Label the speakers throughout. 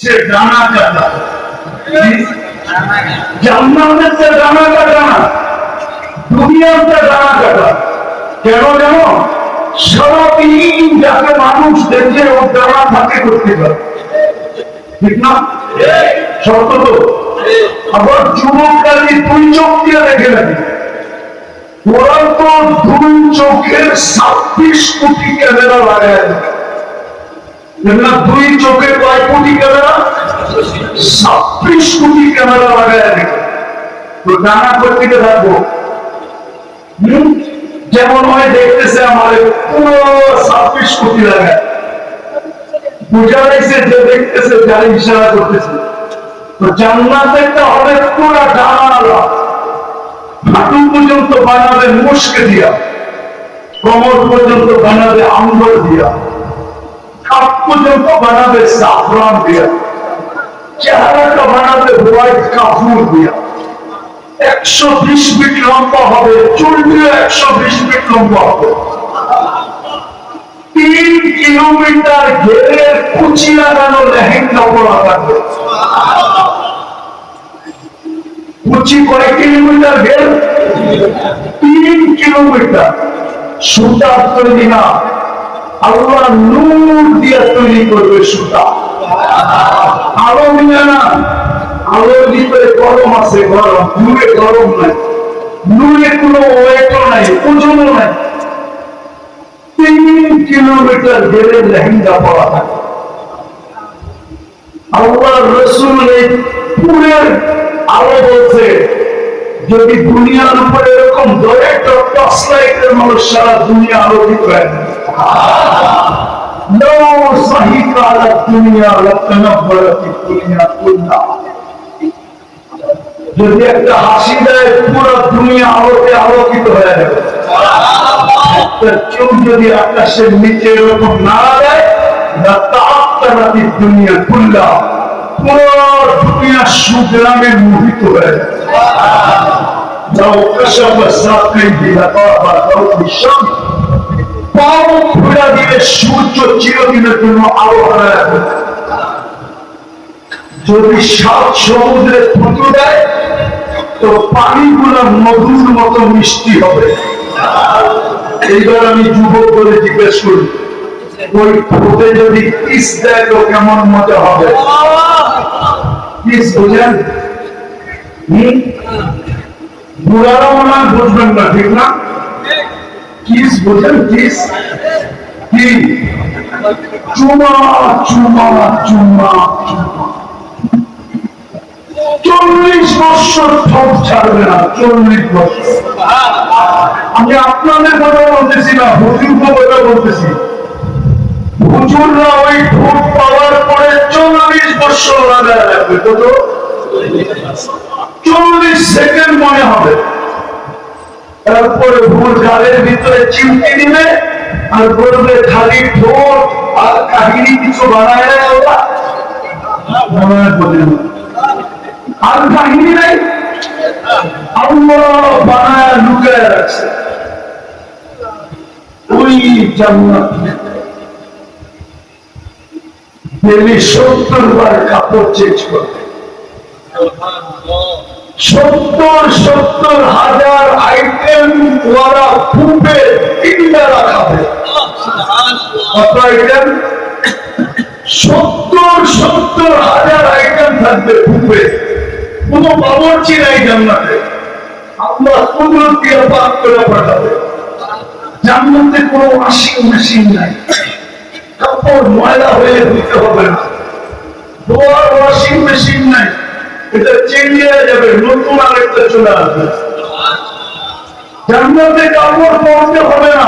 Speaker 1: সে ডানা কাটা, জান্নাতের সে ডানা কাটা না, দুনিয়াতে ডানা কাটা। কেন জানো? সারাদিন যাকে মানুষ দেখে ও ডানা থাকে করতে পারে, ঠিক না? সত্য তো। আবার যুবককালী দুই চোখ দিয়ে দেখে নাকি, ওরা তো দুই চোখের 26 কোটি ক্যামেরা লাগায়, দুই চোখের কয় কোটি ক্যামেরা? 26 কোটি ক্যামেরা লাগায়। তো ডানা করতে থাকবো, যেমন হয় দেখতেছে আমার পুরো 26 কোটি লাগায়, বুঝা যাইছে যে দেখতেছে, যার ইশারা করতেছে। তো জান্নাতেরটা হবে পুরা ডানা, হাঁটু পর্যন্ত বানাবে মুশকে দিয়া, কোমর পর্যন্ত বানাবে আম্বর দিয়া, কাপ পর্যন্ত বানাবে জাফরান দিয়া, চেহারাটা বানাবে হোয়াইট কাপড় দিয়া। 120 ফিট লম্বা হবে, চুলটিও 120 ফিট লম্বা হবে। 3 কিলোমিটার ঘেরের কুচি লাগানো লেহেঙ্গা পরা থাকবে। কুচি কয়েক কিলোমিটার ঘের? 3 কিলোমিটার। সুতা তৈরি না, আল্লাহ নূর দিয়ে তৈরি করবে সুতা, আলো দিয়ে না। আলোর ভিতরে গরম আছে, গরম, নূরে গরম নাই, নূরে কোনো ওয়েটও নাই, ওজনও নাই। 3 কিলোমিটার ঘেরের লেহেঙ্গা পরা থাকে। আল্লাহ রসুল এই পুরের আলো বলছে, যদি দুনিয়ার উপরে এরকম একটা টর্চ লাইটের মানুষ সারা দুনিয়া আলোকিত হয়, যদি একটা হাসি দেয় পুরো দুনিয়া আলোকে আলোকিত হয়ে যাবে। একটা চোখ যদি আকাশের নিচে এরকম নাড়া দেয়, দুনিয়া খুললা, পুরো দুনিয়া সুগ্রামে মোহিত হয়ে যাবে। সূর্য চিরদিনের জন্য আলো হারায়। যদি 7 সমুদ্রে থুতু দেয়, তো পানিগুলো মধুর মতো মিষ্টি হবে। এইবার আমি যুবক করে জিজ্ঞেস করি, ওই ঠোঁটে যদি কিস দেয় তো কেমন মজা হবে? কিস বুঝেন? বুড়ারা মনে হয় বুঝবেন না, ঠিক না? কিস বুঝেন? কিস কি? চুমা চুমা চুমা। 40 বছর ঠোঁট ছাড়বে না, 40 বছর। আমি আপনাদের কথা বলতেছি না, হুজুর কথা বলতেছি। হুজুররা ওই ঠোঁট পাওয়ার পরে 40 বছর লাগায় রাখবে। কত? 40 সেকেন্ড মনে হবে। তারপরে ভুল গালের ভিতরে চিমটি দিবে আর বলবে খালি ঠোঁট, আর কাহিনী কিছু বানায় না। আর কাহিনী নাই, আল্লাহ বানায় লুকায় রাখছে। ওই জান্নাত ডেলি 70 বার কাপড় চেঞ্জ করবে, 70,000 আইটেম ওরা ফুপে 3 বেলা খাবে। কত আইটেম? 70,000 আইটেম থাকবে ফুপে। কোনো বাবুর্চি নাই জান্নাতে, আল্লাহ কুদরত দিয়ে পাক করে পাঠাবে। জান্নাতে কোনো ওয়াশিং মেশিন নাই, কাপড় ময়লা হয়ে ধুতে হবে না। ধোয়ার ওয়াশিং মেশিন নাই, এটা চেঞ্জ হয়ে যাবে, নতুন আরেকটা চলে আসবে। জান্নাতে কাপড় পরতে হবে না,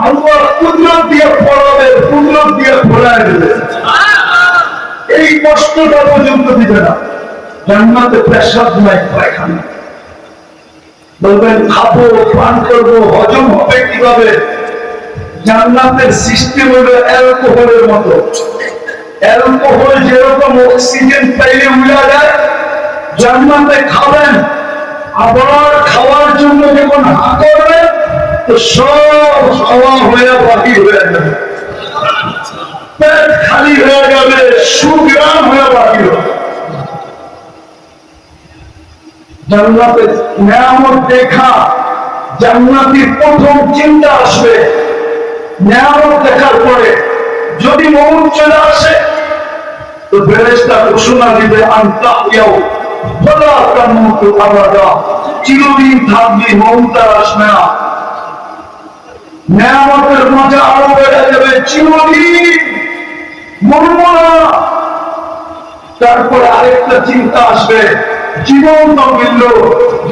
Speaker 1: আল্লাহ কুদরত দিয়ে পরাবে, কুদরত দিয়ে খোলায় দেবে। এই কষ্টটা পর্যন্ত দিবে না। জান্নাতে পেশাব নাই, পায়খানা। বলবেন খাবো, পান করবো, হজম হবে কিভাবে? জান্নাতের সিস্টেম হলো অ্যালকোহলের মতো। অ্যালকোহল যেরকম অক্সিজেন পাইলে উড়া যায়, জান্নাতে খাবেন, আবার খাওয়ার জন্য যখন হা করবেন তো সব খাওয়া হয়ে বাকি হয়ে যাবে, পেট খালি হয়ে যাবে, সুগ্রাম হয়ে জান্নাতের নিয়ামত দেখা জান্নাতের প্রথম চিন্তা আসবে। নিয়ামত দেখার পরে যদি মৌত চলে আসে তো ফেরেশতা ঘোষণা দিবে আনতাহিয়াও ফালা তামুতু আবাদা, চিরদিন থাকবি, মৌত আর আসবে না। নিয়ামতের মজা আরো বেড়ে যাবে, চিরদিন মরবো না। তারপরে আরেকটা চিন্তা আসবে, জীবন তো মিলল,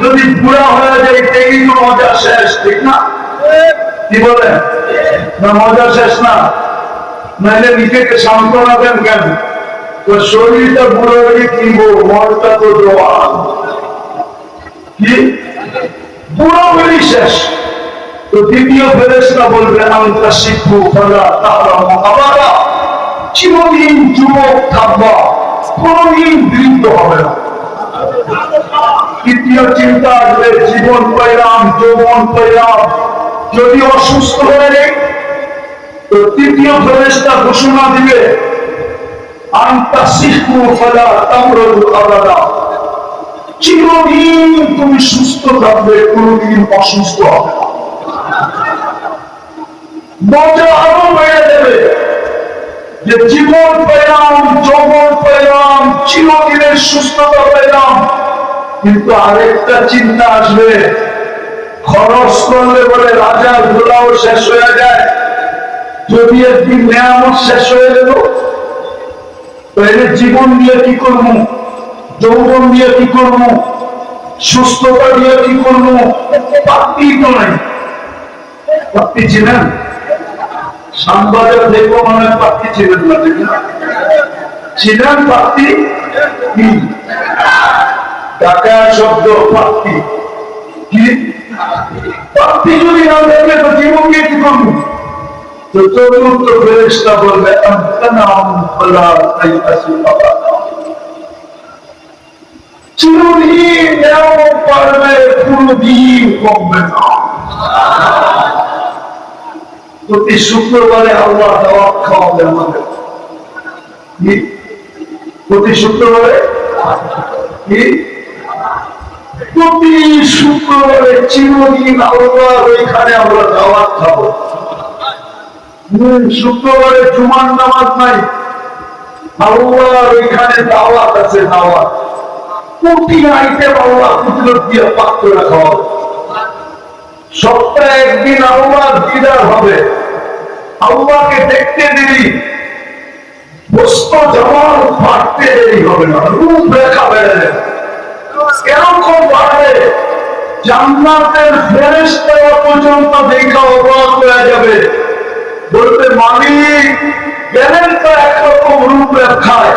Speaker 1: যদি বুড়া হয়ে যায় এই তো মজা শেষ, ঠিক না? কি বলেন? না মজা শেষ না? নাইলে নিজেকে সান্ত্বনা দেন কেন? তো শরীরটা বুড়ো হয়ে কিনবো, মনটা তো জোয়ান। কি বুড়ো হয়ে শেষ? তো দ্বিতীয় ফেরেশতা বলবে আনতা শিখু ফালা তাহরামু আবাদা, চিরদিন যুবক থাকবা, কোনদিন বৃদ্ধ হবে না। তৃতীয় চিন্তা আসবে, জীবন পাইলাম, যৌবন পাইলাম, যদি অসুস্থ হয়ে যাই তো তৃতীয় ফেরেশতা ঘোষণা দিবে আনতা শিখু ফালা তামরাদু আবাদা, চিরদিন তুমি সুস্থ থাকবে, কোনদিন অসুস্থ হবে না। মজা আরো বেড়ে যাবে যে জীবন পেলাম, যৌবন পেলাম, চিরদিনের সুস্থতা পেলাম। কিন্তু আরেকটা চিন্তা আসবে, খরচ করলে বলে রাজার গোলাও শেষ হয়ে যায়, যদি একদিন নিয়ামত শেষ হয়ে গেল তাহলে জীবন দিয়ে কি করবো, যৌবন দিয়ে কি করবো, সুস্থতা দিয়ে কি করবো? পাত্তি তো নাই। পাত্তি ছিলেন শ্যামবাজার দেখবো মনে পাত্তি ছিলেন না, ঠিক না? ছিলেন পাত্তি কি টাকা শব্দ পাত্তি কি? পাত্তি যদি না দেখলে তো জীবন দিয়ে কি করবো? তো চতুর্থ ফেরেশতা বলবে চিরদিন নিয়ামত পারবে, কোনদিন কমবে না। প্রতি শুক্রবারে আল্লাহ দাওয়াত খাওয়াবে আমাদের। প্রতি শুক্রবারে কি? প্রতি শুক্রবারে চিরদিন আল্লাহ ওইখানে আমরা দাওয়াত খাবো। শুক্রবারে জুমার নামাজ নাই, আল্লাহ ওইখানে দাওয়াত আছে। দাওয়াত প্রতি আইটেম আল্লাহ কুদরত দিয়ে পাক করে খাওয়াবে। সপ্তাহে একদিন আল্লাহ দিদার হবে, আল্লাহকে দেখতে দেরি, বস্ত জামাল বাড়তে দেরি হবে না, রূপ রেখা বেড়ে যাবে। এরকম বাড়বে জান্নাতের ফেরেশতারা পর্যন্ত দেখা অবাক হয়ে যাবে, বলবে মালিক গেলেন তো একরকম রূপ রেখায়,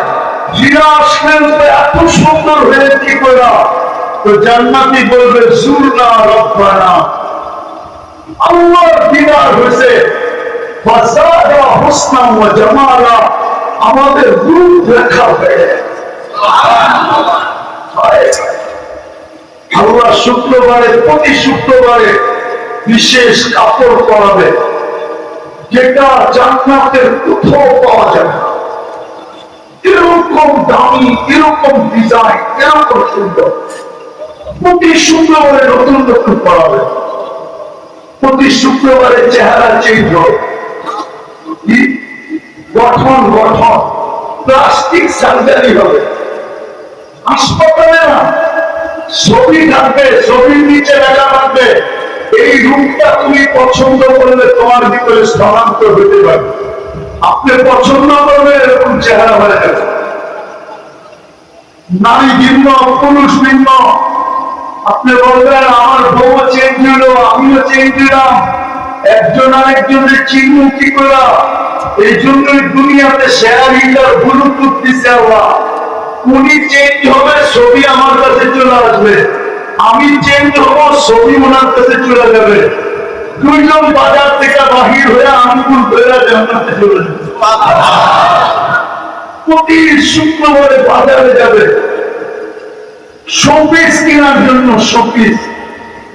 Speaker 1: ফিরে আসলেন তো এত সুন্দর হয়ে কি করা? তো জান্নাতি বলবে জুরনা রব্বানা, আল্লাহর দিদার হয়েছে, ফাসাদা হুসনা ওয়া জামালা, আমাদের রূপ রেখা বেড়ে। আল্লাহ শুক্রবারে প্রতি শুক্রবারে বিশেষ কাপড় পরাবে, যেটা জান্নাতের কোথাও পাওয়া যাবে না। এরকম দামি, এরকম ডিজাইন, এরকম সুন্দর। প্রতি শুক্রবারে নতুন নতুন পরাবে, প্রতি শুক্রবারে চেহারা চেঞ্জ হবে, গঠন গঠন, প্লাস্টিক সার্জারি হবে। হাসপাতালে না ছবি থাকবে, ছবির নিচে লেখা থাকবে এই রূপটা তুমি পছন্দ করলে তোমার ভিতরে স্থানান্তর হতে পারে, আপনি পছন্দ করবে এরকম চেহারা হয়ে যাবে। নারী ভিন্ন, পুরুষ ভিন্ন, আপনি বলবেন আমার বউ চেঞ্জ হলো, আমিও চেঞ্জ হলাম, একজন আরেকজনের চিহ্ন কি করা। এই জন্যই দুনিয়াতে শেয়ার হিটার ব্লুটুথ দিচ্ছে আল্লাহ। উনি চেঞ্জ হবে, ছবি আমার কাছে চলে আসবে, আমি চেঞ্জ হবো, ছবি ওনার কাছে চলে যাবে। দুইজন বাজার থেকে বাহির হয়ে আঙ্গুল ধরে জান্নাতে চলে যাবে। প্রতি শুক্রবারে বাজারে যাবে শোপিস কেনার জন্য, শোপিস।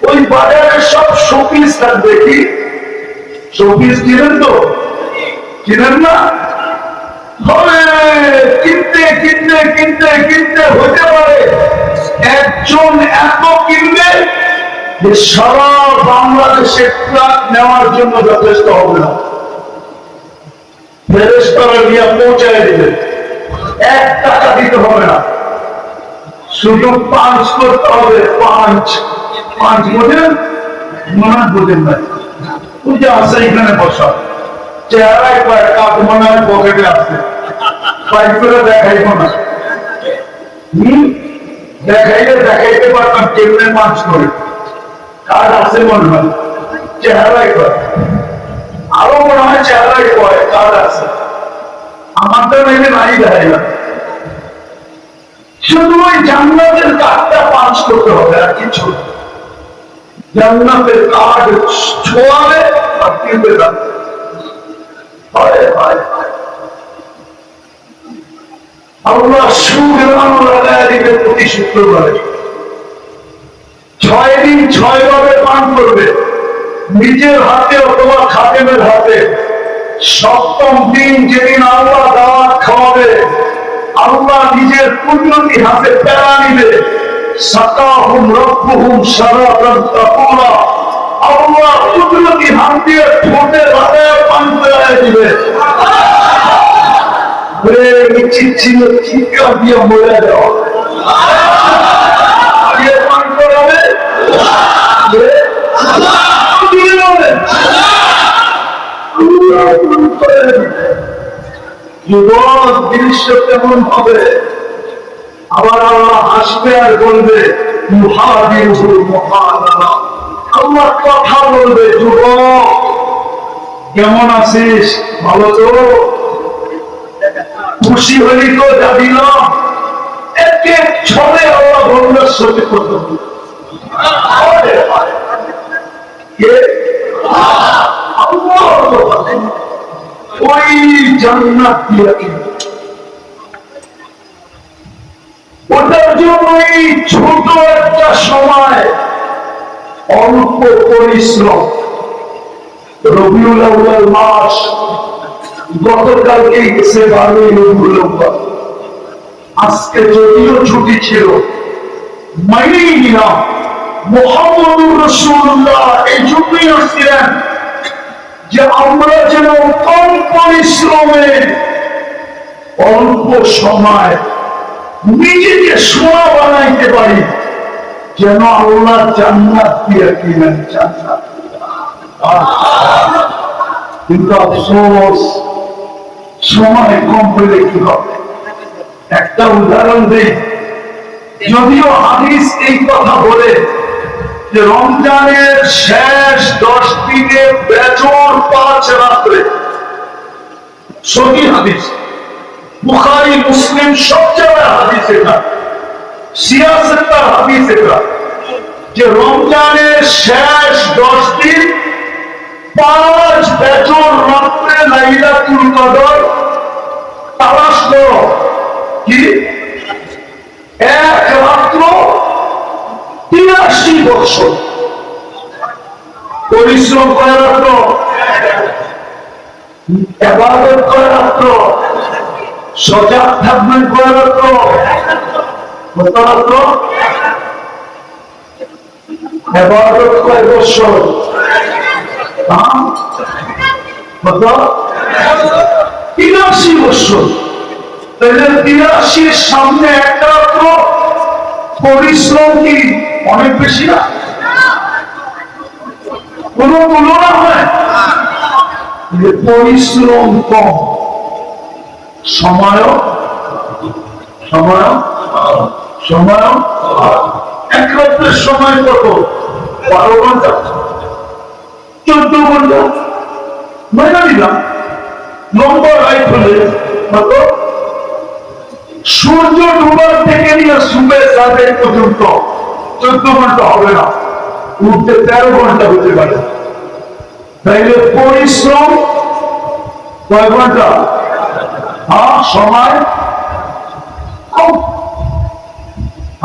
Speaker 1: ওই বাজারে সব শোপিস থাকবে। কি শোপিস কিনেন তো? কিনেন না? হবে কিনতে কিনতে কিনতে কিনতে হতে পারে এক একজন এত কিনবে যে সারা বাংলাদেশে ট্রাক নেওয়ার জন্য যথেষ্ট হবে না। ফেরেশতারা নিয়ে পৌঁছায় দিবে, 1 টাকা দিতে হবে না, শুধু পাঁচ করতে হবে। পাঁচ বোঝেন? মনে বোঝেন না? ওই যে আছে এখানে বসা, চেহারায় কয় কাপ মনে হয় পকেটে আছে, পাইপ করে দেখাইব না। দেখাইতে পারতাম কেমনে পাঁচ করে, কার্ড আছে মনে হয়, চেহারায় কয়, আরো মনে হয় চেহারায় কয় কার্ড আছে, আমার তো নাকি নাই দেখাই না। শুধু ওই জান্নাতের কার্ডটা পাঁচ করতে হবে, আর কিছু জান্নাতের কার্ড ছোঁয়াবে আর কিনবে না। আল্লাহ সুগ্রাম লাগায় দিবে প্রতি শুক্রবারে, 6 দিন 6 ভাবে পান করবে, নিজের হাতে অথবা খাদেমের হাতে। 7ম দিন যেদিন আল্লাহ দাওয়াত খাওয়াবে, আল্লাহ নিজের কুদরতি হাতে প্যারা নিবে, সাকাহুম রব্বুহুম শারাবান তাকুরা, আল্লাহ কুদরতি হাত দিয়ে ঠোঁটে হাতে পান করে দিবে। চিৎকার দিয়ে মরে যাও, পান করাবে দৃশ্য কেমন হবে। আবার আল্লাহ হাসবে আর বলবে, আল্লাহ কথা বলবে, যুবক কেমন আছিস, ভালো তো, খুশি হলি তো, যাবি না? একে ছড়ে আল্লাহ বলবে সত্যি করতে ওই জান্নাত দিয়ে ওটার জন্যই ছোট একটা সময়, অল্প পরিশ্রম। রবিউল আউয়াল মাস গতকালকে গেছে 12ই রবিউল আউয়াল, আজকে যদিও ছুটি ছিল, মাইনেই নিলাম মুহাম্মদুর রাসূলুল্লাহ এই জন্যই আসছিলেন যে আমরা যেন কম পরিশ্রমে অল্প সময় নিজেকে সোনা বানাইতে পারি, যেন আল্লাহ জান্নাত দিয়ে কিনেন। জান্নাত কিন্তু আফসোস, সময় কম পেলে কি হবে। একটা উদাহরণ দিই, যদিও হাদিস এই কথা বলে যে রমজানের শেষ 10 দিনে বেজোর 5 রাত্রে, সহিহ হাদিস, বুখারী মুসলিম সব জায়গায় হাদিস এটা, সিয়াসতের হাদিস এটা, যে রমজানের শেষ 10 দিন 5 বেজোর রাত্রে লাইলাতুল কদর তালাশ করো। কি এক রাত্র 83 বছর পরিশ্রম করে রাত্র, ইবাদত করে রাত্র, সজাগ থাকবেন করে রাত্র, কত রাত্র ইবাদত কয় বছর, কত 83 বছর। তাহলে 83 সামনে একটা রাত্র পরিশ্রম কি অনেক বেশি না? কোন তুলনা হয়? পরিশ্রম কম, সময় এক রাত্রের সময় কত? 12 ঘন্টা, 14 ঘন্টা, মনে নিলাম নম্বর রাইট হলে কত? সূর্য ডুবার থেকে নিয়ে সুবে সাদের পর্যন্ত 14 ঘন্টা হবে না, উঠতে 13 ঘন্টা হতে পারে। তাইলে পরিশ্রম কয় ঘন্টা? সময় কম,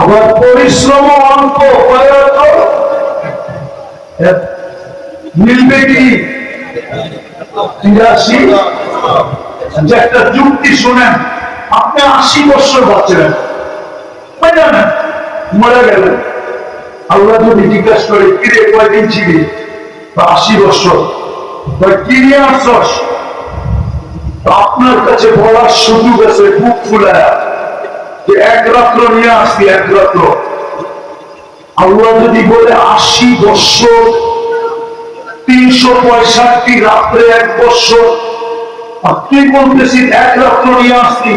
Speaker 1: আবার পরিশ্রম অল্প, মিলবে কি? 83। যে একটা যুক্তি শোনেন, আপনি 80 বছর বাঁচলেন, মারা গেলেন। আল্লাহ যদি জিজ্ঞাসা করে কিরে কয়দিন ছিলি, 80 বছর, কি নিয়ে আসছস? আপনার কাছে বলার সুযোগ আছে বুক ফুলায়া যে 1 রাত্র নিয়ে আসছি, 1 রাত্র। আল্লাহ যদি বলে 80 বছর, 365 রাত্রে 1 বছর, আপনি বলতেছি 1 রাত্র নিয়ে আসছি,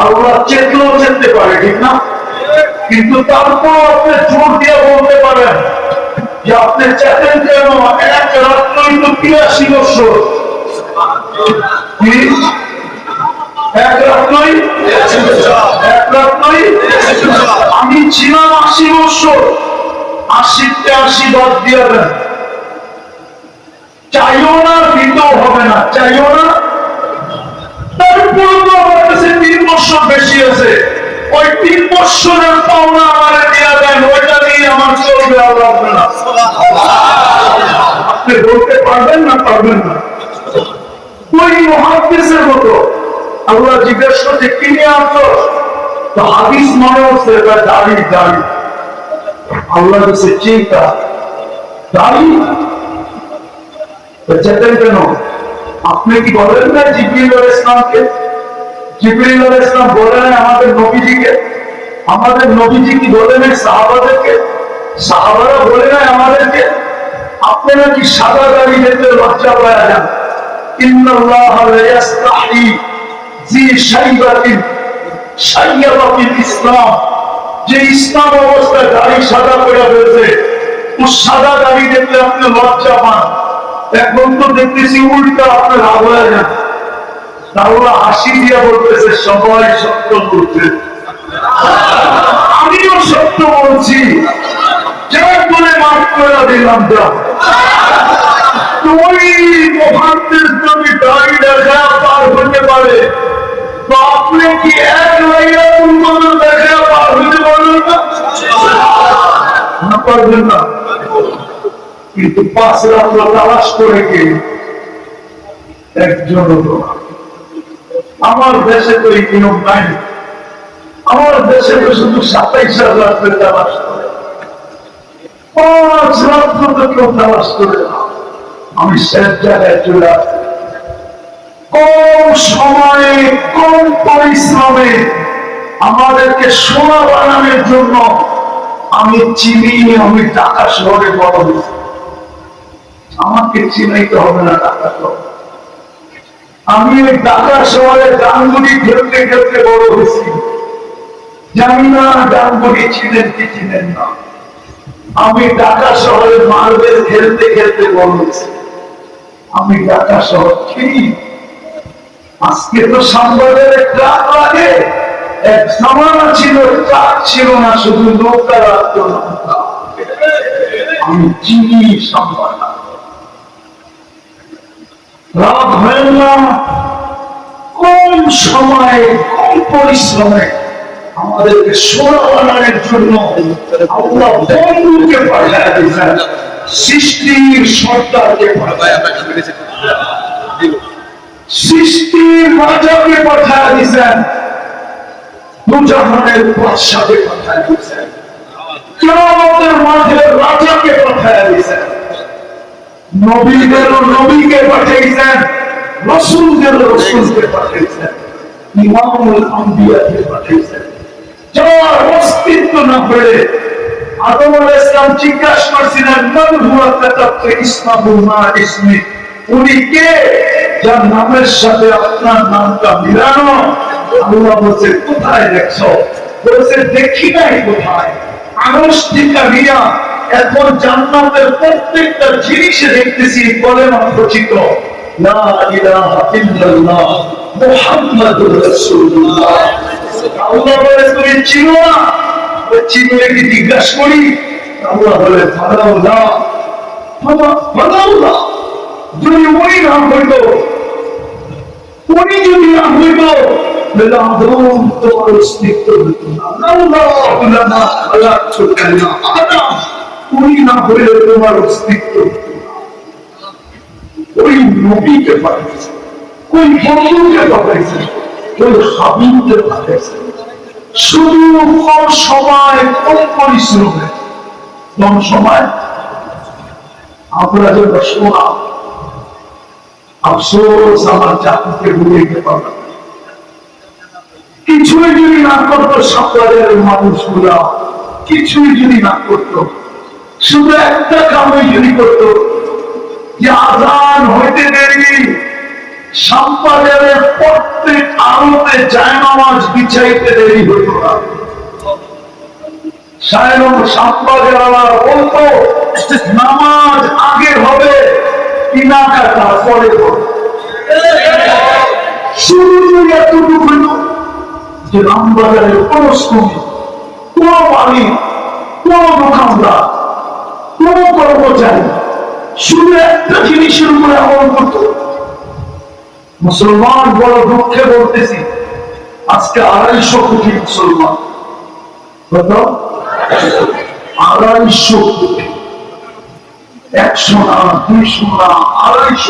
Speaker 1: আল্লাহ চেতলেও চেতে পারে, ঠিক না? কিন্তু তারপর আপনি জোর দিয়ে বলতে পারেন যে আপনি চেতেন কেন? 1 রাত্রই তো 83 বছর। কি 1 রাত্রই? 1 রাত্রই? আমি ছিলাম 80 বছর, 80তে 80 বাদ দিয়ে দেন। চাইও না, দিতেও হবে না, চাইও না। তারপর তো আমার কাছে 3 বছর বেশি আছে, ওই 3 বছরের পাওনা আমার দিয়ে দেন, ওইটা দিয়ে আমার চলবে, আর লাগবে না। আপনি বলতে পারবেন না? পারবেন না। ওই মুহাদ্দিসের মতো আল্লাহ জিজ্ঞেস করছে কি নিয়ে আসছো? তো হাদিস মনে হচ্ছে দাড়ি, দাড়ি। আল্লাহ বলছে চিন্তা দাড়ি যেতেন কেন? আপনি কি বলেন না জিবরিল আলাইহিস সালামকে? জিবরিল আলাইহিস সালাম বলেন আমাদের নবীজিকে, আমাদের নবীজি কি বলেন সাহাবাদেরকে, সাহাবারা বলে না আমাদেরকে? আপনারা কি সাদা দাড়ি যেতে লজ্জা পাওয়া যান? ইন্নাল্লাহ লা ইস্তাহি জি শাইবাতিন শাইয়াবাতিল ইসলাম, যে ইসলাম অবস্থায় দাড়ি সাদা করে ফেলছে, ও সাদা দাড়ি দেখলে আপনি লজ্জা পান। এখন তো দেখতেছি উল্টা, আপনার রাগ হয়ে যান। তাহলে হাসি দিয়ে বলতেছে সবাই সত্য বলছে, আমিও সত্য বলছি, যার করে মাফ করে দিলাম। যা ওই মহান্তের যদি দাড়ি দেখা পার হতে পারে, তো আপনি কি 1 লাইলাতুল কদর দেখা পার হতে পারবেন না? পারবেন না। কিন্তু 5 রাত্র তালাশ করে কে? একজন। আমার দেশে তো এই নিয়ম নাই। আমার দেশে তো শুধু 27 রাত্রে তালাশ করে, 5 রাত্র তো কেউ তালাশ করে না। আমি শেষ জায়গায় চলে আসি। কম সময়ে, কম পরিশ্রমে আমাদেরকে সোনা বানানোর জন্য আমি চিনি, আমি ঢাকা শহরে বড় হয়েছি। আমাকে চিনাইতে হবে না ঢাকা শহর। আমি ওই ঢাকা শহরে গানগুলি খেলতে খেলতে বড় হয়েছি। জানি না গানগুলি ছিলেন কি ছিলেন না। আমি ঢাকা শহরে মার্বেল খেলতে খেলতে বড় হয়েছি। আমি ঢাকা শহর চিনি। আজকে তো সম্পদের ট্রাক লাগে, এক জামানা ছিল ট্রাক ছিল না, শুধু নৌকা রাখতো না। আমি চিনি সম্পদ। রাত হয় না, কম সময়ে, কম পরিশ্রমে আমাদেরকে সোনা বানানোর জন্য আল্লাহ বন্ধুকে পাঠিয়ে দিয়েছেন, সৃষ্টির সর্দারকে সৃষ্টির রাজাকে পাঠিয়ে দিয়েছেন, দুজাহানের বাদশাকে পাঠিয়ে দিয়েছেন, কিয়ামতের মাঠে রাজাকে পাঠিয়ে দিয়েছেন, নবীদের নবীকে পাঠিয়েছেন, রাসূলদের রাসূলকে পাঠিয়েছেন, ইমামুল আম্বিয়াকে পাঠিয়েছেন। যার অস্তিত্ব না পেলে আদম আলাইহিস সালাম জিজ্ঞাসা করেছিলেন মান হুয়া কাতাবতা ইসমাহু মা ইসমি, উনি কে যার নামের সাথে আপনার নামটা মিলানো? আল্লাহ বলছে কোথায় দেখছো? বলছে দেখি নাই। কোথায়? আনুষ্ঠানিকা নিয়া এখন জান্নাতের প্রত্যেকটা জিনিসে দেখতেছি কলেমা রচিত, লা ইলাহা ইল্লাল্লাহ মুহাম্মাদুর রাসূলুল্লাহ। আল্লাহ বলে তুমি চিনো না? চিনলে কি জিজ্ঞাসা করি? আল্লাহ বলে ফাদাউল্লাহ, ফাদাউল্লাহ। যদি উনি না হইত, উনি যদি না হইত, তাহলে আদম তোমার অস্তিত্ব হইত না। আল্লাহু লামা খালাকতুল কায়না আদম, উনি না হইলে তোমার অস্তিত্ব হইত না। ওই নবীকে পাঠিয়েছে, ওই বন্ধুকে পাঠিয়েছে, ওই হাবিবকে পাঠিয়েছে। শুধু কম সময় কম পরিশ্রমে কম সময় আমরা যেন শোনা আফসোস আমার চাকরিকে ভুলে যেতে পারলাম কিছুই যদি না করতো সপ্তাহের মানুষগুলা কিছুই যদি না করতো শুধু একটা কামই যদি করতো যে আজান হইতে দেরি সম্পাদনের প্রত্যেক আলোতে জায়নামাজ বিছাইতে দেরি হতো না সম্পাদনা বলতো নামাজ আগে হবে কেনাকাটা পরে হবে শুরু এতটুকু হইল যে রামবাজারের কোন শ্রমিক কোন মালিক কোন দোকানদার কোন কর্মচারী শুধু একটা জিনিসের উপরে আমল করত মুসলমান বড় দুঃখে বলতেছি আজকে 250 কোটি মুসলমান কত 250 কোটি 100 না 200 না 250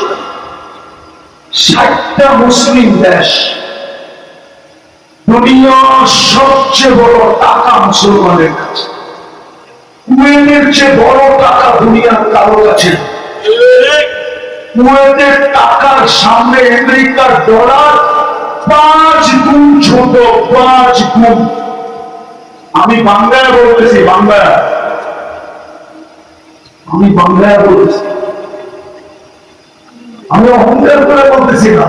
Speaker 1: 60টা মুসলিম দেশ দুনিয়ার সবচেয়ে বড় টাকা মুসলমানের কাছে কুয়েতের চেয়ে বড় টাকা দুনিয়ার কারো কাছে কুয়েতের টাকার সামনে আমেরিকার ডলার 5 গুণ ছোট 5 গুণ আমি বাংলায় বলতেছি আমি বাংলায় বলতেছি আমি অহংকার করে বলতেছি না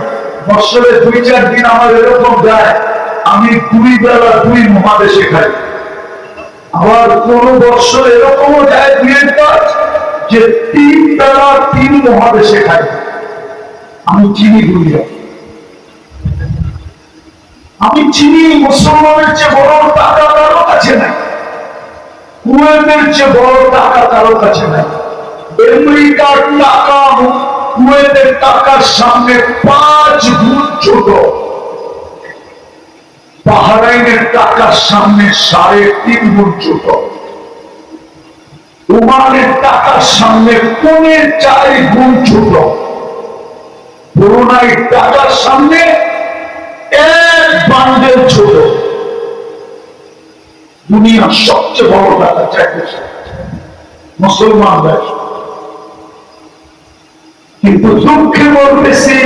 Speaker 1: বছরে 2-4 দিন আমার এরকম যায় আমি 2 বেলা 2 মহাদেশে খাই আবার কোন বছর এরকমও যায় 2-1 যে 3 বেলা 3 মহাদেশে খাই আমি চিনি দুনিয়া আমি চিনি মুসলমানের চেয়ে বড় টাকা কারো কাছে নাই কুয়েতের চেয়ে বড় টাকা কারো কাছে নাই আমেরিকার টাকা কুয়েতের টাকার সামনে 5 গুণ ছোট বাহরাইনের টাকার সামনে 3.5 গুণ ছোট ওমানের টাকার সামনে 4 গুণ ছোট ব্রুনাইয়ের টাকার সামনে 1 বান্ডেল ছোট দুনিয়ার সবচেয়ে বড় টাকা চাইতেছে মুসলমান দেশ কিন্তু দুঃখে বলতেছি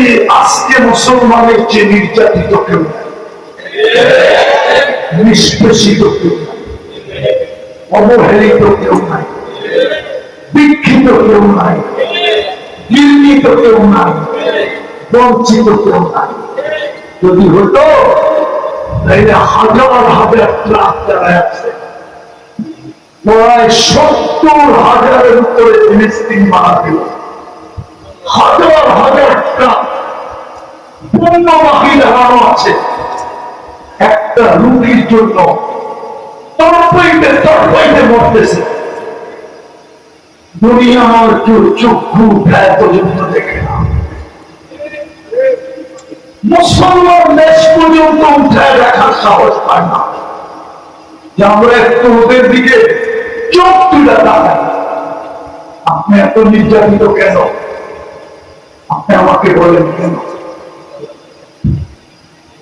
Speaker 1: আজকে মুসলমানের চেয়ে নির্যাতিত কেউ নিষ্পেষিত কেউ নাই অবহেলিত কেউ নাই বিক্ষিত কেউ নাই ঘৃণিত কেউ নাই বঞ্চিত কেউ নাই যদি হতো তাহলে হাজার ট্রাক দাঁড়ায় আছে প্রায় 70,000-এর উপরে ফিলিস্তিন মারা গেল হাজার ট্রাক পণ্যবাহী দাঁড়ানো আছে একটা রুটির জন্য তরপাইতে মরতেছে দুনিয়ার কেউ চক্ষু প্রায় পর্যন্ত দেখে না মুসলমান দেশ পর্যন্ত উঠায় রাখার সাহস পায় না যে আমরা একটু ওদের দিকে চোখ তুলে দাঁড়াই আপনি এত নির্যাতিত কেন আপনি আমাকে বলেন কেন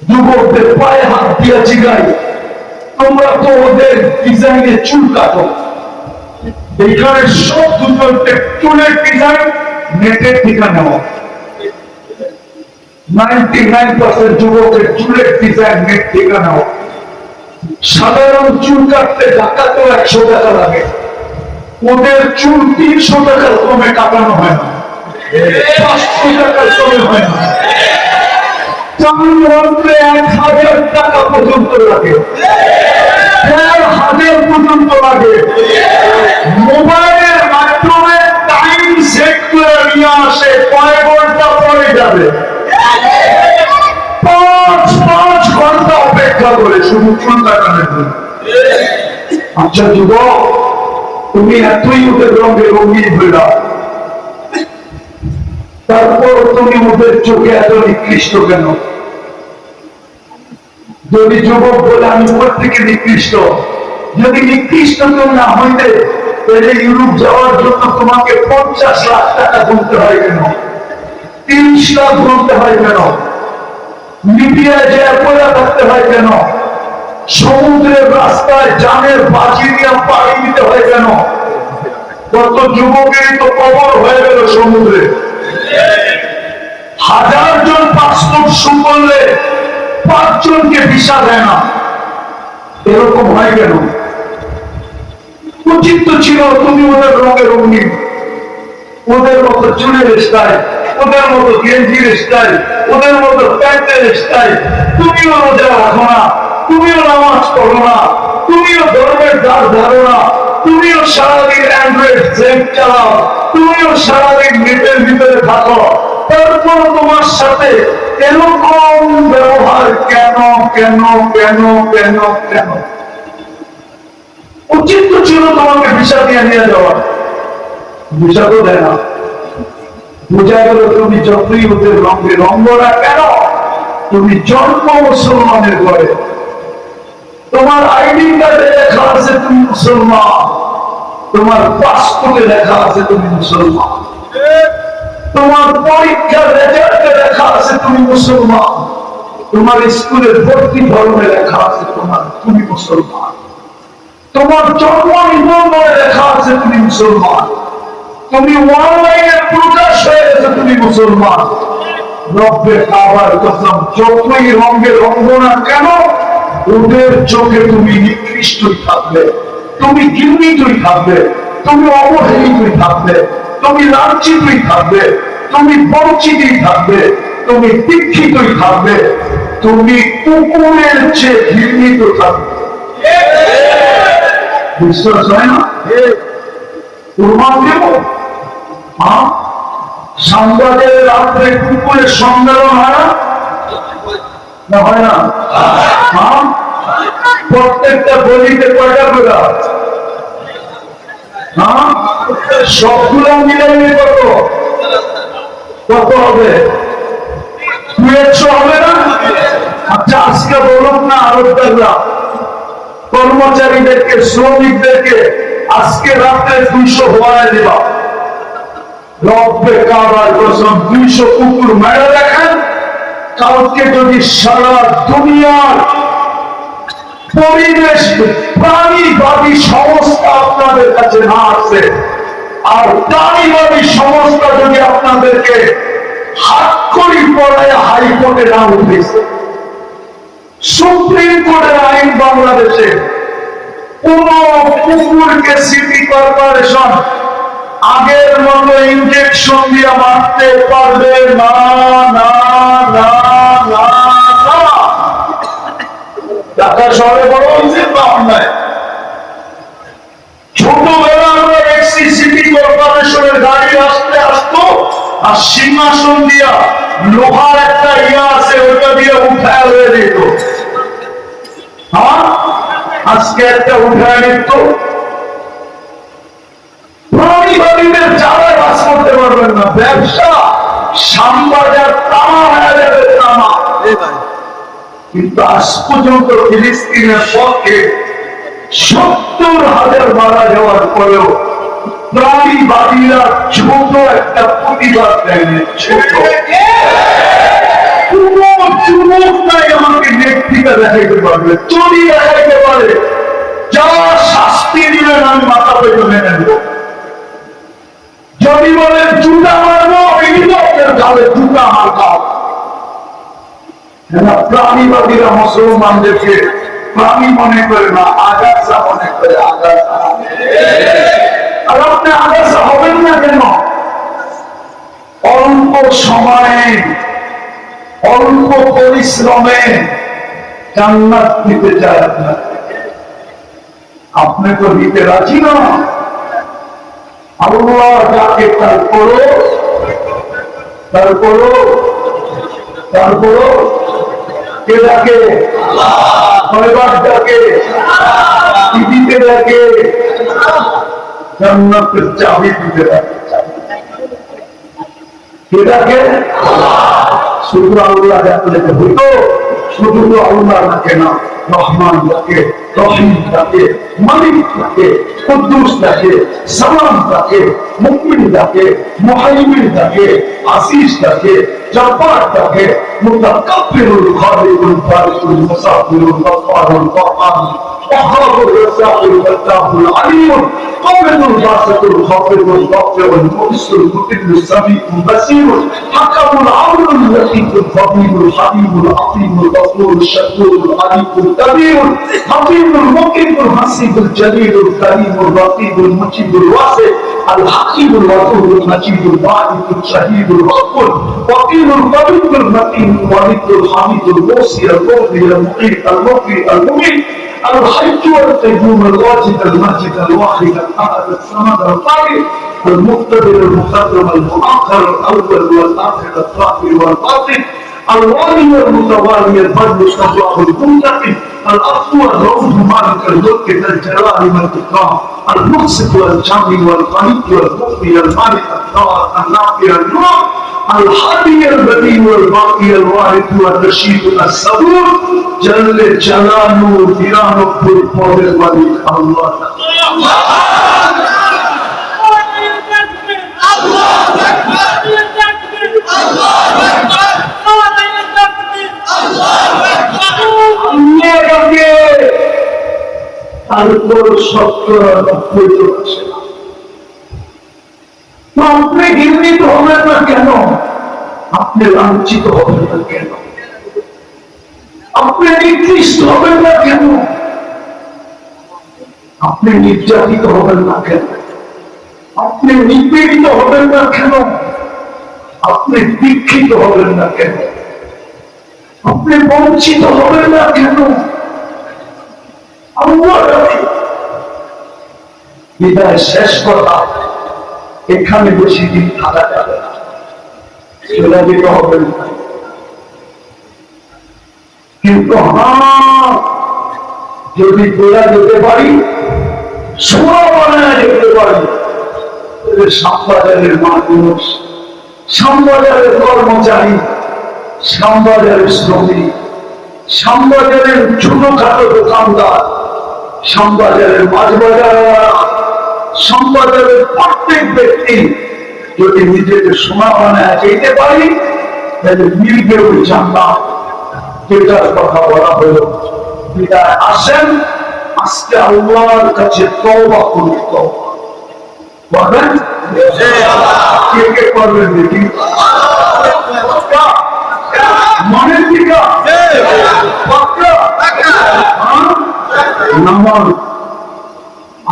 Speaker 1: যুবকদের পায়ে হাত দিয়া জিগাই তোমরা তো ওদের ডিজাইনে চুল কাটো এখানে সব দুজন চুলের ডিজাইন নেটের থেকে নেওয়া 99% যুবকের চুলের ডিজাইন নেট থেকে নেওয়া সাধারণ চুল কাটতে ঢাকাতেও 100 টাকা লাগে ওদের চুল 300 টাকার কমে কাটানো হয় না 500 টাকার কমে হয় না 1,000 টাকা পর্যন্ত লাগে 1,000 পর্যন্ত লাগে মোবাইলের মাধ্যমে টাইম সেট করে নিয়ে আসে কয় ঘন্টা পরে যাবে 5 ঘন্টা অপেক্ষা করে শুধু চুল কাটানোর জন্য আচ্ছা যুবক তুমি এতই ওদের রঙে রঙিন হয়ে যাও তারপর তুমি ওদের চোখে এত নিকৃষ্ট কেন যদি যুবক বলে আমি উপর থেকে নিকৃষ্ট যদি নিকৃষ্ট কেউ না হইতে তাহলে ইউরোপ যাওয়ার জন্য তোমাকে 50 লাখ টাকা গুনতে হয় কেন 30 লাখ গুনতে হয় কেন লিবিয়ায় যে পয়লা থাকতে হয় কেন সমুদ্রের রাস্তায় জানের বাজি দিয়ে পাড়ি দিতে হয় কেন? কত যুবকেরই তো কবর হয়ে গেল সমুদ্রে। 1000 জন পাসপোর্ট শু করলে 5 জনকে ভিসা দেয় না, এরকম হয় কেন? উচিত তো ছিল তুমি ওদের রঙের রঙিন, ওদের মতো চুলের স্টাইল, ওদের মতো গেঞ্জির স্টাইল, ওদের মতো প্যান্টের স্টাইল, তুমিও রোজা রাখো না, তুমিও নামাজ পড়ো না, তুমিও ধর্মের দ্বার ধরো না, তুমিও সারাদিন অ্যান্ড্রয়েড সেট চালাও, তুমিও সারাদিন নেটের ভিতরে থাকো, তারপর তোমার সাথে এরকম ব্যবহার কেন কেন কেন কেন কেন? উচিত তো ছিল তোমাকে ভিসা দিয়ে নিয়ে যাওয়া, ভিসা তো দেয় না। বোঝা গেল তুমি যতই ওদের রঙে রঙ না কেন, তুমি জন্ম মুসলমানের ঘরে, তোমার আইডি কার্ডে লেখা আছে তুমি মুসলমান, তোমার পাসপোর্টে লেখা আছে তুমি মুসলমান, তোমার পরীক্ষার রেজাল্টে লেখা আছে তুমি মুসলমান, তোমার স্কুলের ভর্তি ধর্মে লেখা আছে তুমি মুসলমান, তোমার জন্ম নিবন্ধনে লেখা আছে তুমি মুসলমান, তুমি অনলাইনে প্রকাশ হয়ে গেছে তুমি মুসলমান। রব্বে কাবার কসম, যতই রঙে রঙ না কেন, ওদের চোখে তুমি নিকৃষ্টই থাকবে, তুমি ঘৃণিতই থাকবে, তুমি অবহেলিতই থাকবে, তুমি লাঞ্ছিতই থাকবে, তুমি বঞ্চিতই থাকবে, তুমি দীক্ষিতই থাকবে, তুমি কুকুরের চেয়ে ঘৃণিত থাকবে। বিশ্বাস হয় না? প্রমাণ দেব। সংবাদের রাত্রে কুকুরের সম্মেলন হয় না, হয় না? প্রত্যেকটা বলিতে কয়টা করে? সবগুলো মিলাইলে কত কত হবে? 200 হবে না? আচ্ছা, আজকে বলুন না আরবদাররা কর্মচারীদেরকে, শ্রমিকদেরকে আজকে রাত্রে 200 হওয়ায় দিবা। রব্বে কাবার কসম, 200 কুকুর মেরে দেখেন। কালকে যদি সারা দুনিয়ার পরিবেশ প্রাণীবাদী সংস্থা আপনাদের কাছে না আসে, আর প্রাণীবাদী সংস্থা যদি আপনাদেরকে হাতকড়ি পড়ায় হাইকোর্টে না উঠেছে, সুপ্রিম কোর্টের আইন বাংলাদেশে কোন কুকুরকে সিটি কর্পোরেশন আগের মতো ইনজেকশন দিয়ে মারতে পারবে না, না, না, না, না। ঢাকা শহরে বড় হয়েছে বা অন্যায়? ছোটবেলা আমরা দেখছি সিটি কর্পোরেশনের গাড়ি আসতে আসতো আর সিংহাসন দিয়া লোহার একটা ইয়া আছে ওইটা দিয়ে উঠায় হয়ে দিত। হ্যাঁ, আজকে একটা উঠায় নিত। প্রাণীবাদীদের যারা কাজ করতে পারবেন না, ব্যবসা শ্যামবাজার তামা হয়ে যাবে, তামা। কিন্তু আজ পর্যন্ত ফিলিস্তিনের পক্ষে 70,000 মারা যাওয়ার পরেও প্রাণীবাদীরা ছোট একটা প্রতিবাদ দেয়নি। ছোট যুবক নাই আমাকে নেতৃত্বে দেখাইতে পারবে, যদি দেখাইতে পারে যা শাস্তি দিবেন আমি মাথা পেতে মেনে নেব। যদি বলে জুতা মারবো, গালে জুতা মার খাও। প্রাণীবাদীরা মুসলমানদেরকে প্রাণী মনে করে না, আগাছা মনে করে। আগাছা। আর আপনি আগাছা হবেন না কেন? অল্প সময়ে অল্প পরিশ্রমে জান্নাত দিতে চায় আপনাকে, আপনি তো দিতে রাজি না। আল্লাহ যাকে তারপরও কে ডাকে? কয়বার ডাকে? দিতে ডাকে, জান্নাতের চাবি দিতে ডাকে। কে ডাকে? শুধু আল্লাহ ডাকলে হইতো? শুধু তো আল্লাহ ডাকে না, রহমান ডাকে, রহিম ডাকে, মালিক ডাকে, কুদ্দুস ডাকে, সালাম ডাকে, মুকমিন ডাকে, মুহাইমিন ডাকে, আসিস ডাকে, জব্বার থাকে, মুতাকাব্বিরুল খালিকুল ফারিকুল মুসাফিরুল গফফারুল গফফার ওয়াহাবুর রাযাকুল ফাত্তাহুল আলিমুল قابل الباسط الخافض الرافع المؤس المقل السميع البصير حكم العدل اللطيف الخبير الحليم العظيم الغفور الشكور العليم الكبير حكيم المقيم الحسيب الجليل الكريم الرقيب المجيب الواسع الحكيم الودود المجيد الباعث الشهيد الغفور وكيل القوي المتين الوليد الحميد الموصي المغني المقيت المغفي المميت الحج والقيوم الواجد المجد الواحد الاحد الصمد القادر المقتدر المقدم المؤخر الاول والاخر الظاهر والباطن الوالي والمتوالي الفضل الصلاح المنتقم الاصل والرؤوف مالك الملك ذا الجلال والاكرام المقسط والجامع والغني والمغني المالك الدار النافع النور الحادي البديع والباقي الوارث والرشيد الصبور جل جلاله ديانه بالقول الولي الله তারপর 70-90 জন আসে না। আপনি ঘৃণিত হবেন না কেন? আপনি লাঞ্ছিত হবেন না কেন? আপনি নিকৃষ্ট হবেন না কেন? আপনি নির্যাতিত হবেন না কেন? আপনি নিপীড়িত হবেন না কেন? আপনি দীক্ষিত হবেন না কেন? আপনি বঞ্চিত হবেন না কেন? বিদায় শেষ কথা, এখানে বেশি দিন থাকা যাবে না, চলে যেতে হবে না। কিন্তু যদি চলে যেতে পারি, সোনা বানায় যেতে পারি, শ্যামবাজারের মানুষ, শ্যামবাজারের কর্মচারী, শ্যামবাজারের শ্রমিক, শ্যামবাজারের ছোটখাটো দোকানদার, শ্যামবাজারের মাছ বাজার, শ্যামবাজারের প্রত্যেক ব্যক্তি যদি নিজেকে সোনা বানায় যেতে পারি, তাহলে মিলবে ওই জান্নাত যেটার কথা বলা হলো। বিদায় আসেন, আজকে আল্লাহর কাছে তওবা করি। তওবা বলেন, কে কে করবেন দেখি? মানে নামাজ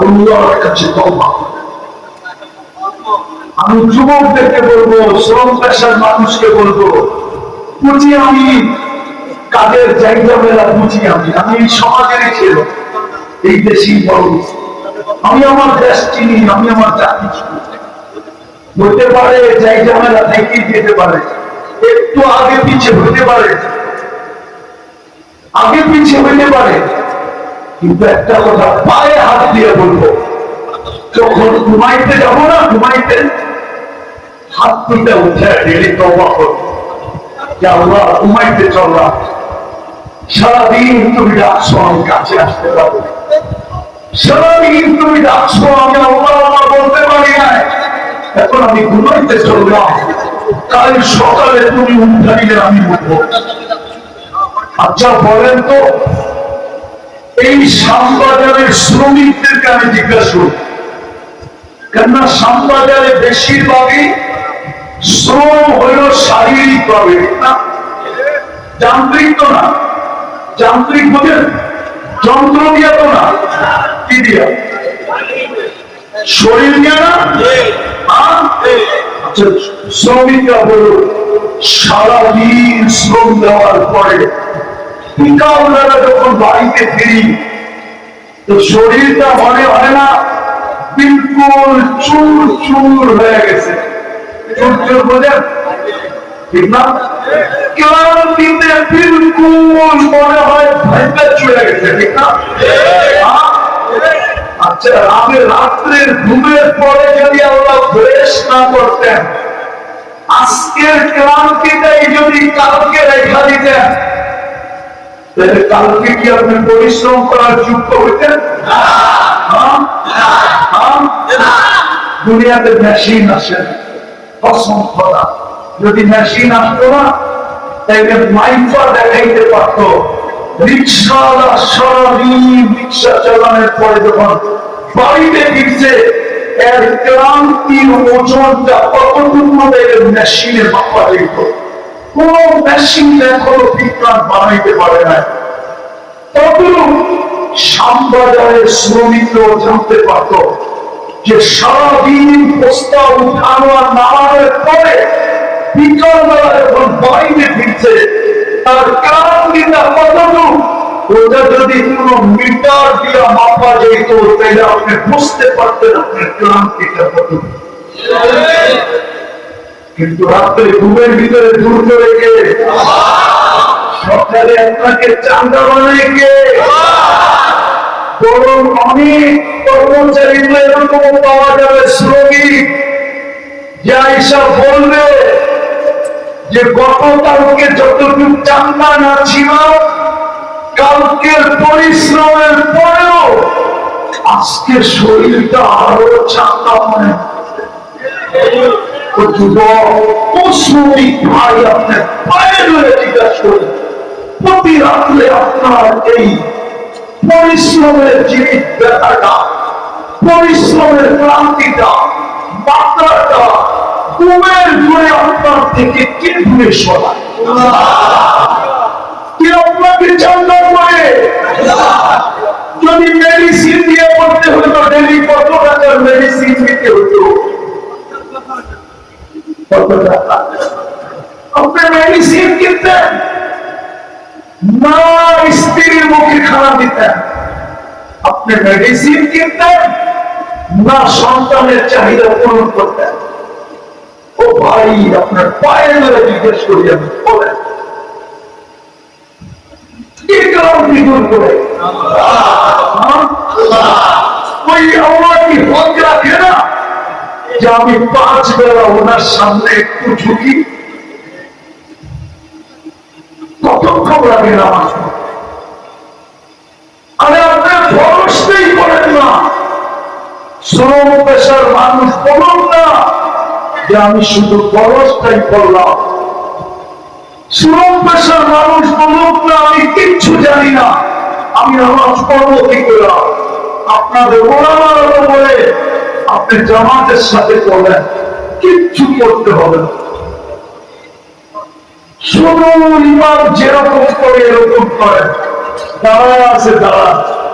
Speaker 1: আল্লাহর কাছে তওবা। আমি যুবকদেরকে বলবো, শ্রম পেশার মানুষকে বলবো, বুঝি আমি কাজের জায়গা মেলা বুঝি, আমি এই সমাজেরই ছিল, এই দেশেই বড়, আমি আমার দেশ চিনি, আমি আমার জাতি চিনি। হতে পারে জায়গা মেলা থেকেই যেতে পারে, একটু আগে পিছিয়ে হতে পারে, আগে পিছিয়ে হতে পারে, কিন্তু একটা কথা পায়ে হাত দিয়ে বলবো, যখন ঘুমাইতে যাবো না, ঘুমাইতে হাত তুলতে উঠে ডেলি তওবা করবো, যে আল্লাহ ঘুমাইতে চললাম, সারাদিন তুমি ডাকছো, আমি কাছে আসতে পারবো, সারাদিন তুমি ডাকছো, আমি আল্লাহ আল্লাহ বলতে পারি না, এখন আমি ঘুমাইতে চললাম, কাল সকালে তুমি উঠে দিলে আমি উঠবো। আচ্ছা বলেন তো, এই শ্যামবাজারের শ্রমিকদেরকে আমি জিজ্ঞাসা করি, কেননা শ্যামবাজারে বেশিরভাগই শ্রম হইল শারীরিক ভাবে, না যান্ত্রিক তো না, যান্ত্রিক বোঝেন, যন্ত্র দিয়ে তো না, কি দিয়া? শরীর দিয়ে না। আচ্ছা শ্রমিকরা বলো, সারাদিন শ্রম দেওয়ার পরে বিকালবেলা যখন বাড়িতে ফিরি, তো শরীরটা মনে হয় না বিলকুল চুর চুর হয়ে গেছে, চুর চুর বোঝেন ঠিক না? ক্লান্তিতে বিলকুল মনে হয় ভাইটা চলে গেছে, ঠিক না? আচ্ছা রাত্রের ঘুমের পরে যদি আল্লাহ ফ্রেশ না করতেন, আজকের ক্লান্তিটাই যদি কালকে রেখা দিতেন, তাহলে কালকে কি আপনি পরিশ্রম করার যোগ্য হইতেন? দুনিয়াতে মেশিন আসে, অসংখ্য যদি মেশিন আসতো না তাইলে মাইফা দেখাইতে পারতো রিক্সাওয়ালা সারাদিন রিক্সা চালানোর পরে যখন বাড়িতে ফিরছে এর ক্লান্তির ওজনটা কতটুকু মেশিনে মাপা যেত। কোন মেশিন এখনো বিজ্ঞান বানাইতে পারে না। ততটুকু শ্যামবাজারের শ্রমিকরাও জানতে পারত যে সারাদিন বস্তা উঠানো আর নামানোর পরে বিকালবেলা যখন বাড়িতে ফিরছে তার ক্লান্তিটা কতটুকু ওটা যদি কোনো মিটার দিয়ে মাপা যেত তাহলে আপনি বুঝতে পারতেন আপনার ক্লান্তিটা কতটুকু। কিন্তু রাত্রে ঘুমের ভিতরে দূর করে কে? সকালে আপনাকে চাঙ্গা বানায় কে? বরং অনেক কর্মচারী এরকম পাওয়া যাবে শ্রমিক যে আইসা বলবে যে গতকালকে যতটুকু চাঙ্গা না ছিল কালকের পরিশ্রমের পরেও আজকে শরীরটা আরো চাঙ্গা মনে শ্রমিক ভাই আপনার পায়ে ধরে জিজ্ঞাসা করি প্রতি রাত্রে আপনার এই পরিশ্রমের জিনিস ব্যথাটা পরিশ্রমের ক্লান্তিটা মাত্রাটা ঘুমের ঘুরে আপনার থেকে কে দূরে সরায়? কে আপনাকে চাঙ্গা করে? যদি মেডিসিন দিয়ে পড়তে হতো ডেলি কত টাকার মেডিসিন দিতে হতো? আপনি মেডিসিন কিনতেন না স্ত্রীর মুখে খানা দিতেন? আপনি মেডিসিন কিনতেন না সন্তানের চাহিদা পূরণ করতেন? ও ভাই আপনার পায়ে ধরে জিজ্ঞেস করি আমি বলেন কি ক্লান্তি দূর করে? ওই আল্লাহ কি হক রাখে না যে আমি 5 বেলা ওনার সামনে একটু ঝুঁকি? কতক্ষণ লাগে নামাজ পড়তে? আরে আপনি ফরজটাই করেন না। শ্রম পেশার মানুষ বলুন না যে আমি শুধু ফরজটাই করলাম। শ্রম পেশার মানুষ বলুন না আমি কিচ্ছু জানি না, আমি নামাজ পড়বো কি করে? আপনাদের ওলামার বলে আপনি জামাতের সাথে চলেন, কিচ্ছু করতে হবে না। শুধু ইমাম যেরকম করে এরকম করেন, দাঁড়া আছে দাঁড়া,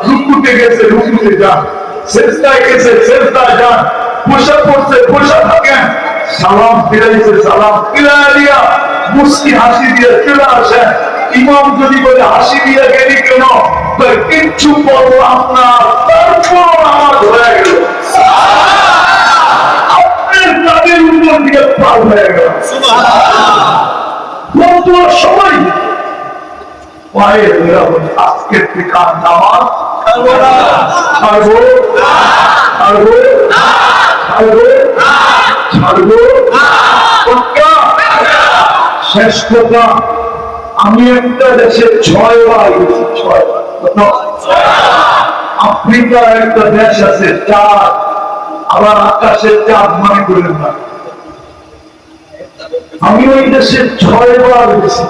Speaker 1: রুকুতে গেছে রুকুতে যান, সেজদায় গেছে সেজদায় যান, বসা পড়ছে বসা থাকেন, সালাম ফিরাইছে সালাম ফিরাইয়া দিয়া মুস্কি হাসি দিয়ে চলে আসেন। ইমাম যদি বলে হাসি দিয়ে গেলি কেন, কিচ্ছু বললাম না, তারপর নামাজ হয়ে গেল, আপনার তাদের উপর দিয়ে পার হয়ে গেল। সময় পায়ে ধরা বলে আজকের থেকে নামাজ ছাড়বো ছাড়বো ছাড়বো ছাড়বো। শেষ কথা, আমি একটা দেশে 6 বার গেছি, 6 বার। আফ্রিকার একটা দেশ আছে চাঁদ, আবার আকাশের চাঁদ মনে করেন না। আমি ওই দেশে 6 বার গেছি।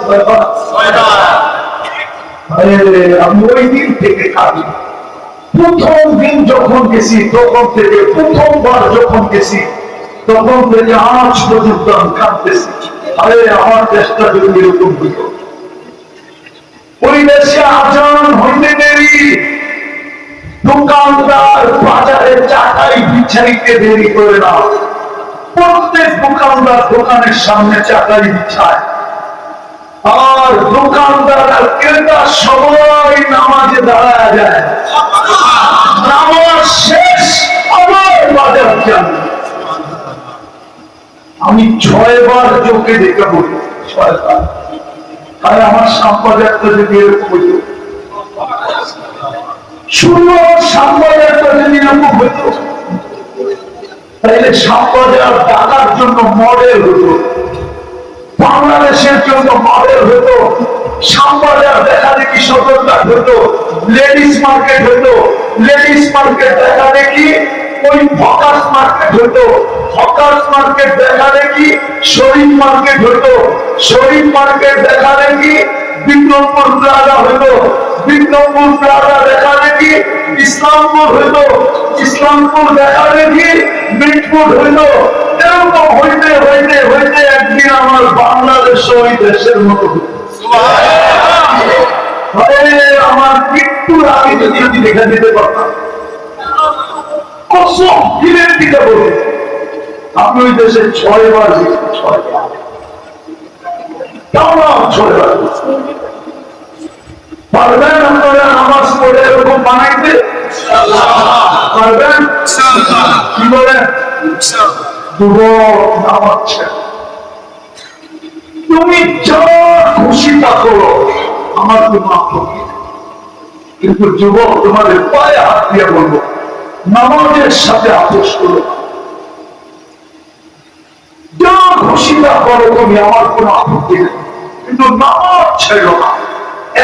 Speaker 1: আমি ওই দিন থেকে কাঁদি। প্রথম দিন যখন গেছি তখন থেকে, প্রথমবার যখন গেছি তখন থেকে আজ পর্যন্ত আমি কাঁদতেছি। আরে আমার দেশটা যদি এরকম হইত। ওই দেশে আজান হইতে দেরি, দোকানদার বাজারে চাটাই বিছাইতে দেরি করে না। প্রত্যেক দোকানদার দোকানের সামনে চাটাই বিছায়, আর দোকানদার আর ক্রেতা সবাই নামাজে দাঁড়ায় যায়। নামাজ শেষ আবার বাজার যান। আমি 6 বার চোখে দেখে বলি, 6 বার। তাই আমার সাম্পাদারটা যদি এরকম হইত, শুরু সাম্পাদারটা যদি এরকম হইত, তাইলে সাম্পাদার টাকার জন্য মডেল হতো, বাংলাদেশের জন্য মডেল হতো। সাম্পাদার দেখা দেখি সদরঘাট হতো, লেডিস মার্কেট হতো, লেডিস মার্কেট দেখা দেখি ওই ফকাস মার্কেট হতো, ফকাস মার্কেট দেখালে কি শরীফ মার্কেট হতো, শরীফ মার্কেট দেখালে কি বিক্রমপুর প্লাজা হতো, বিক্রমপুর প্লাজা দেখালে কি ইসলামপুর হইতো, ইসলামপুর দেখালে কি মিটপুর হইতো। এরকম হইতে হইতে হইতে একদিন আমার বাংলাদেশ ওই দেশের মতো আমার মৃত্যুর আগে যদি দেখা দিতে পারতাম, কসম দিনের দিকে বলুন, আমি ওই দেশে 6 বার গেছি, 6 বার, তাও না 6 বার। পারবেন আপনারা নামাজ পড়ে এরকম বানাইতে? পারবেন? কি বলেন? যুবক নামাজ তুমি যা খুশি তা করো, আমার কোনো আপত্তি নেই, কিন্তু যুবক তোমাদের পায়ে হাত দিয়ে বলবো নামাজের সাথে আপোষ করো, যা খুশি তা করো তুমি, আমার কোনো আপত্তি নেই, কিন্তু নামাজ ছেড়ো না।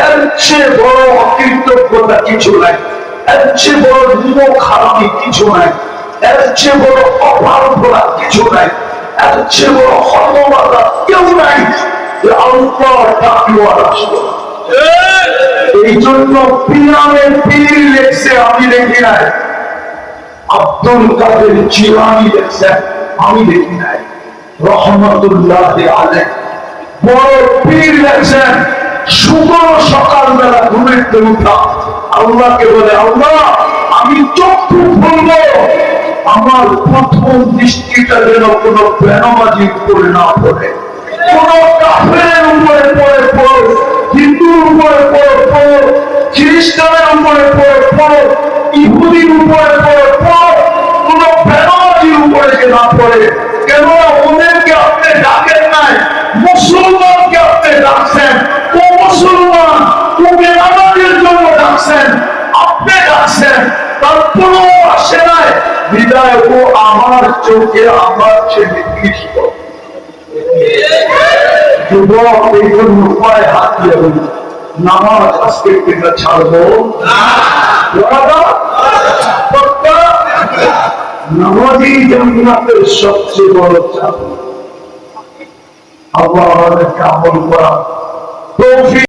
Speaker 1: এর চেয়ে বড় অকৃতজ্ঞতা কিছু নাই, এর চেয়ে বড় যুবক হারামি কিছু নাই, এর চেয়ে বড় অভাবনা কিছু নাই, এর চেয়ে বড় হতবাদা কেউ নাই যে আল্লাহ তাকওয়া রাখলো। এই জন্য পিরানে পীর লেখছে, আমি দেখি নাই, আব্দুল কাদের জিলানী লেখছেন, আমি দেখি নাই, রহমতুল্লাহ আলাইহি বড় পীর লেখছেন, শুকর সকালবেলা ঘুমের থেকে উঠা আল্লাহকে বলে, আল্লাহ আমি চক্ষু খুলবো, আমার প্রথম দৃষ্টিটা যেন কোন বেনামাজির উপরে না পড়ে, কোন কাফেরের উপরে পড়ে পড়ো, হিন্দুর উপরে পড়ে পড়ো, খ্রিস্টানের উপরে পড়ে পড়ো, ইহুদির উপরে পড়ে পড়ো, কোন বেনামাজির উপরে যে না পড়ে। কেন ওদেরকে আপনি ডাকেন নাই, মুসলমানকে আপনি ডাকছেন, ও মুসলমান ও বেনামাজির জন্য ডাকছেন, আপনি ডাকছেন, তারপরও আসে নাই বিদায়, ও আমার চোখে আমার চেয়ে নিকৃষ্ট। যুবক এই জন্য উপায় হাত দিয়ে বলি, নামাজ আজকে থেকে ছাড়বো নামাজই জান্নাতের সবচেয়ে বড় চাবি। আল্লাহ আমাদেরকে আমল করা তৌফিক